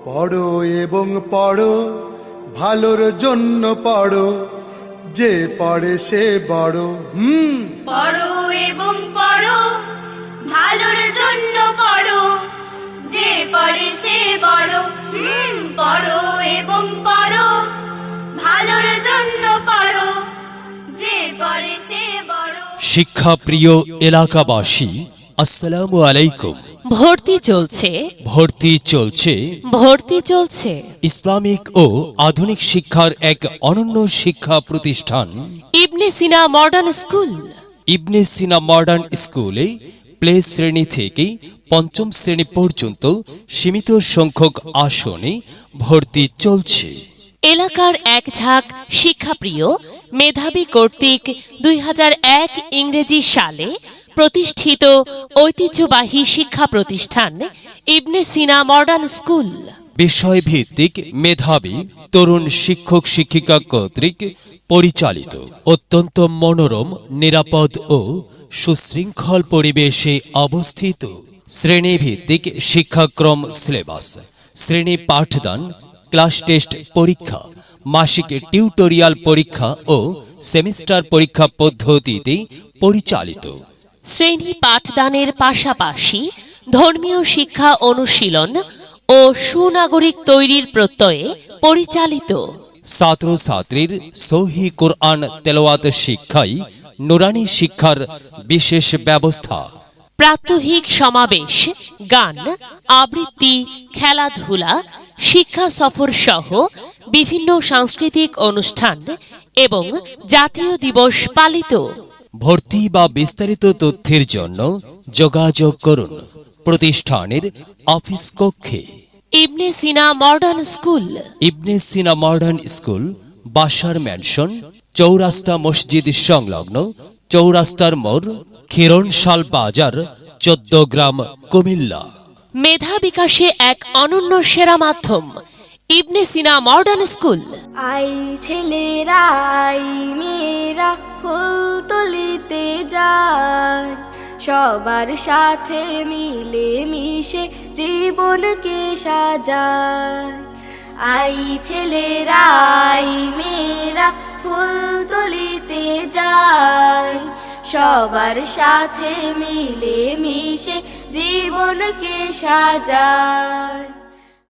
পড়ো এবং পড়ো, ভালোর জন্য পড়ো, যে পড়ে সে বড়। পড়ো এবং পড়ো, ভালোর জন্য পড়ো, যে পড়ে সে বড়। পড়ো এবং পড়ো, ভালোর জন্য পড়ো, যে পড়ে সে বড়। শিক্ষাপ্রিয় এলাকাবাসী, আসসালামু আলাইকুম। ভর্তি চলছে, ভর্তি চলছে ভর্তি চলছে ইসলামিক ও আধুনিক শিক্ষার এক অনন্য শিক্ষা প্রতিষ্ঠান ইবনে সিনা মডার্ন স্কুল। ইবনে সিনা মডার্ন স্কুলে প্লে শ্রেণী থেকে পঞ্চম শ্রেণী পর্যন্ত সীমিত সংখ্যক আসনে ভর্তি চলছে। এলাকার এক ঝাঁক শিক্ষাপ্রিয় মেধাবী কর্তৃক 2001 ইংরেজি সালে প্রতিষ্ঠিত ঐতিহ্যবাহী শিক্ষা প্রতিষ্ঠান ইবনে সিনা মডার্ন স্কুল বিষয়ভিত্তিক মেধাবী তরুণ শিক্ষক শিক্ষিকা কর্তৃক পরিচালিত অত্যন্ত মনোরম, নিরাপদ ও সুশৃঙ্খল পরিবেশে অবস্থিত। শ্রেণীভিত্তিক শিক্ষাক্রম সিলেবাস, শ্রেণী পাঠদান, ক্লাস টেস্ট পরীক্ষা, মাসিক টিউটোরিয়াল পরীক্ষা ও সেমিস্টার পরীক্ষা পদ্ধতিতে পরিচালিত। শ্রেণী পাঠদানের পাশাপাশি ধর্মীয় শিক্ষা অনুশীলন ও সুনাগরিক তৈরির প্রত্যয়ে পরিচালিত। ছাত্রছাত্রীর সহিহ কোরআন তেলাওয়াত শিক্ষায় নুরানি শিক্ষার বিশেষ ব্যবস্থা। প্রাত্যহিক সমাবেশ, গান, আবৃত্তি, খেলাধুলা, শিক্ষা সফর সহ বিভিন্ন সাংস্কৃতিক অনুষ্ঠান এবং জাতীয় দিবস পালিত। ভর্তি বা বিস্তারিত তথ্যের জন্য যোগাযোগ করুন প্রতিষ্ঠানের অফিস কক্ষে। ইবনে সিনা মডার্ন স্কুল, ইবনে সিনা মডার্ন স্কুল, বাসার ম্যানশন, চৌরাস্তা মসজিদ সংলগ্ন, চৌরাস্তার মোড়, খিরণশাল বাজার, 14 গ্রাম, কুমিল্লা। মেধা বিকাশে এক অনন্য সেরা মাধ্যম ইবনে সিনা মডার্ন স্কুল। আই ছেলেরা আই মেয়েরা ফুল তুলিতে যায়, সবার সাথে মিলে মিশে জীবনকে সাজায়। আই ছেলেরা আই মেয়েরা ফুল তুলিতে যায়, সবার সাথে মিলে মিশে জীবনকে সাজায়।